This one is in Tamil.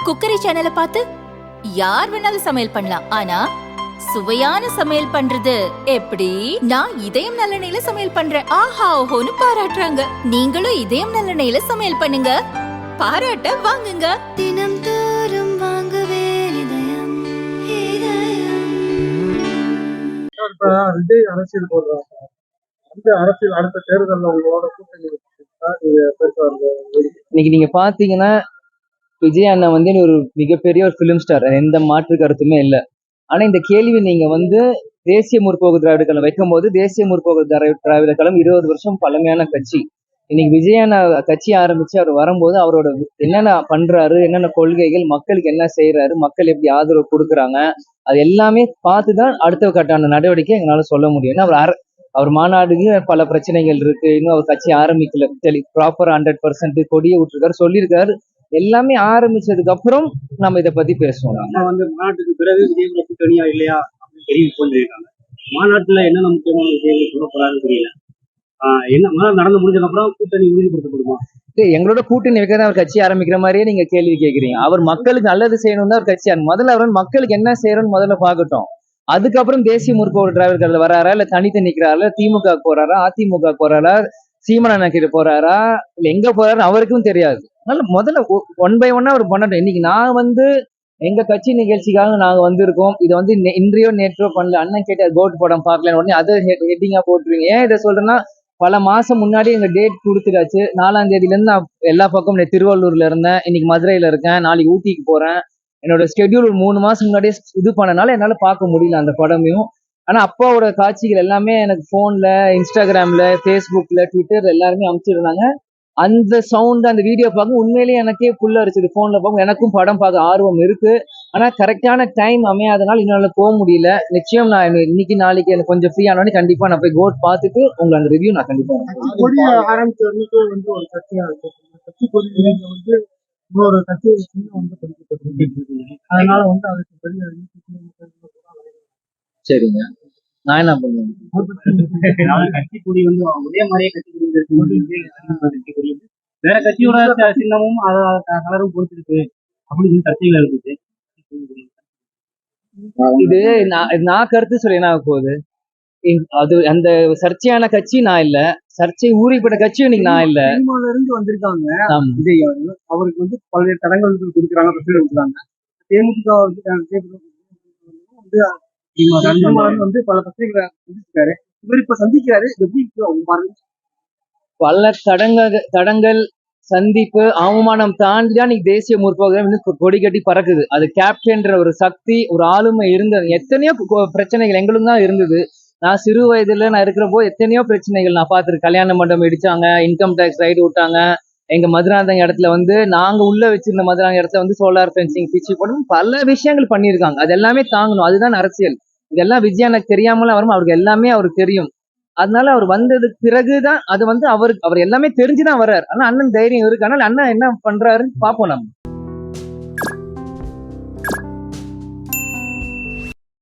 குக்கரி சேனலை பார்த்து யார் வேணாலும் சமையல் பண்ணலாம். ஆனா சுவையான சமையல் பண்றது எப்படி? நான் இதயம் நல்லெண்ணெயில சமையல் பண்றேன். ஆஹா ஓஹோன்னு பாராட்டுறாங்க. நீங்களும் இதயம் நல்லெண்ணெயில சமையல் பண்ணுங்க, பாராட்ட வாங்குங்க. தினம் தோறும் வாங்குவே இதயம் விஜய் அரசியல் போடுறாங்க. அந்த அரசியல் அடுத்த தேர்தலில் உங்களோட கூட்டணி இன்னைக்கு நீங்க பாத்தீங்கன்னா விஜய் அண்ணா வந்து ஒரு மிகப்பெரிய ஒரு பிலிம் ஸ்டார், எந்த மாற்று கருத்துமே இல்லை. ஆனா இந்த கேள்வி நீங்க வந்து தேசிய முற்போக்கு திராவிட கழகம் வைக்கும் போது, தேசிய முற்போக்கு திராவிட கழகம் 20 வருஷம் பழமையான கட்சி. இன்னைக்கு விஜய் அண்ணா கட்சி ஆரம்பிச்சு அவர் வரும்போது அவரோட என்னென்ன பண்றாரு, என்னென்ன கொள்கைகள், மக்களுக்கு என்ன செய்யறாரு, மக்கள் எப்படி ஆதரவு கொடுக்குறாங்க, அது எல்லாமே பார்த்துதான் அடுத்த கட்டான நடவடிக்கை எங்களால சொல்ல முடியும். ஏன்னா அவர் மாநாடுக்கு பல பிரச்சனைகள் இருக்கு, இன்னும் அவர் கட்சி ஆரம்பிக்கல, ப்ராப்பர் 100% கொடியை விட்டுருக்காரு, சொல்லியிருக்காரு. எல்லாமே ஆரம்பிச்சதுக்கு அப்புறம் நம்ம இதை பத்தி பேசுவோம். வந்து மாநாட்டுக்கு பிறகு விஜய் கூட்டணியா இல்லையா அப்படின்னு தெரிவி போயிருக்காங்க. மாநாட்டுல என்னென்ன முக்கியமான விஷயங்கள் சொல்ல போறாருன்னு தெரியல. என்ன மாநாடு நடந்து முடிஞ்சதுக்கு அப்புறம் கூட்டணி உறுதிப்படுத்தப்படுமா? எங்களோட கூட்டணி வைக்கிறத அவர் கட்சி ஆரம்பிக்கிற மாதிரியே நீங்க கேள்வி கேட்குறீங்க. அவர் மக்களுக்கு நல்லது செய்யணும் தான் அவர் கட்சி முதல்ல அவர் மக்களுக்கு என்ன செய்யறோம்னு முதல்ல பார்க்கட்டும். அதுக்கப்புறம் தேசிய முற்போக்கு திராவிட கழகம் வராரா, இல்ல தனித்து நிக்கிறாரா, திமுக போறாரா, அதிமுக போறாரா, சீமானா கிட்ட போறாரா, இல்ல எங்க போறாரு அவருக்கும் தெரியாது. அதனால முதல்ல 1 by 1 அவர் பண்ணட்டும். இன்னைக்கு நான் வந்து எங்க கட்சி நிகழ்ச்சிக்காக நாங்க வந்திருக்கோம். இதை வந்து இன்றையோ நேற்றோ பண்ணல. அண்ணன் கேட்ட கோட் படம் பார்க்கல உடனே அதை ஹெட்டிங்கா போட்டுருவீங்க. ஏன் இதை சொல்றேன்னா, பல மாசம் முன்னாடி எங்க டேட் கொடுத்துட்டாச்சு. 4ஆம் தேதியில இருந்து நான் எல்லா பக்கமும் திருவள்ளூர்ல இருந்தேன், இன்னைக்கு மதுரையில இருக்கேன், நாளைக்கு ஊட்டிக்கு போறேன். என்னோட ஸ்கெடியூல் ஒரு 3 மாசம் முன்னாடியே இது பண்ணனால என்னால பார்க்க முடியல அந்த படமையும். ஆனா அப்பாவோட காட்சிகள் எல்லாமே எனக்கு போன்ல, இன்ஸ்டாகிராம்ல, ஃபேஸ்புக்ல, ட்விட்டர் எல்லாருமே அனுப்பிச்சிருந்தாங்க. அந்த சவுண்ட், அந்த வீடியோ பார்க்க உண்மையிலேயே எனக்கே ஃபுல்லா அடிச்சது. போன்ல பார்க்க எனக்கும் படம் பார்க்க ஆர்வம் இருக்கு. ஆனா கரெக்டான டைம் அமையாதனால என்னால போக முடியல. நிச்சயம் நான் இன்னைக்கு நாளைக்கு எனக்கு கொஞ்சம் ஃப்ரீ ஆனோடனே கண்டிப்பா நான் போய் கோட் பார்த்துட்டு உங்களை அந்த ரிவ்யூ நான் கண்டிப்பா ஆரம்பிச்ச வந்து ஒரு கட்சியா இருக்கு. கட்சி கொடி வந்து இன்னொரு கட்சி வந்து பதிக்கப்பட்டிருக்கு. அதனால வந்து அதுக்கு பெரிய சரிங்க. நான் என்ன பண்ணுவேன், கட்சி கொடி வந்து ஒரே மாதிரியே கட்சி கொடி வேற கட்சியோட சின்னமும் கலரும் பொறுத்திருக்கு அப்படின்னு சர்ச்சைகள் இருக்குது. இது நான் கருத்து சொல்ல என்ன ஆக போகுது? அது அந்த சர்ச்சையான கட்சி நான் இல்ல, சர்ச்சை ஊறிப்பட்ட கட்சியும் இன்னைக்கு நான் இல்ல. இருந்து வந்திருக்காங்க விஜய் அவருக்கு வந்து பல்வேறு தடங்கள் கொடுக்குறாங்க, பிரச்சனை கொடுக்குறாங்க. தேமுதிக வந்து பல பிரச்சனைகளை சந்திச்சிருக்காரு. இவர் இப்ப சந்திக்கிறாரு. பல தடங்கள், சந்திப்பு, அவமானம் தாண்டிதான் இன்னைக்கு தேசிய முற்போக்கு கொடி கட்டி பறக்குது. அது கேப்டன்ற ஒரு சக்தி, ஒரு ஆளுமை இருந்தது. எத்தனையோ பிரச்சனைகள் எங்களுக்கு தான் இருந்தது. நான் சிறு வயதுல நான் இருக்கிறப்போ எத்தனையோ பிரச்சனைகள் நான் பார்த்துருக்கேன். கல்யாண மண்டபம் இடிச்சாங்க, இன்கம் டேக்ஸ் ரைடு விட்டாங்க, எங்க மதுராந்தகம் இடத்துல வந்து நாங்க உள்ள வச்சிருந்த மதுராந்தகம் இடத்துல வந்து சோலார் ஃபென்சிங் பிச்சு போடும், பல விஷயங்கள் பண்ணியிருக்காங்க. அது எல்லாமே தாங்கணும். அதுதான் அரசியல். இதெல்லாம் விஜய் எனக்கு தெரியாமலாம் வரும், அவருக்கு எல்லாமே அவருக்கு தெரியும். அதனால அவர் வந்ததுக்கு பிறகுதான் அது வந்து அவர் எல்லாமே தெரிஞ்சுதான் வர்றாரு. ஆனா அண்ணன் தைரியம் இருக்கு. அதனால அண்ணன் என்ன பண்றாருன்னு பாப்போம் நம்ம.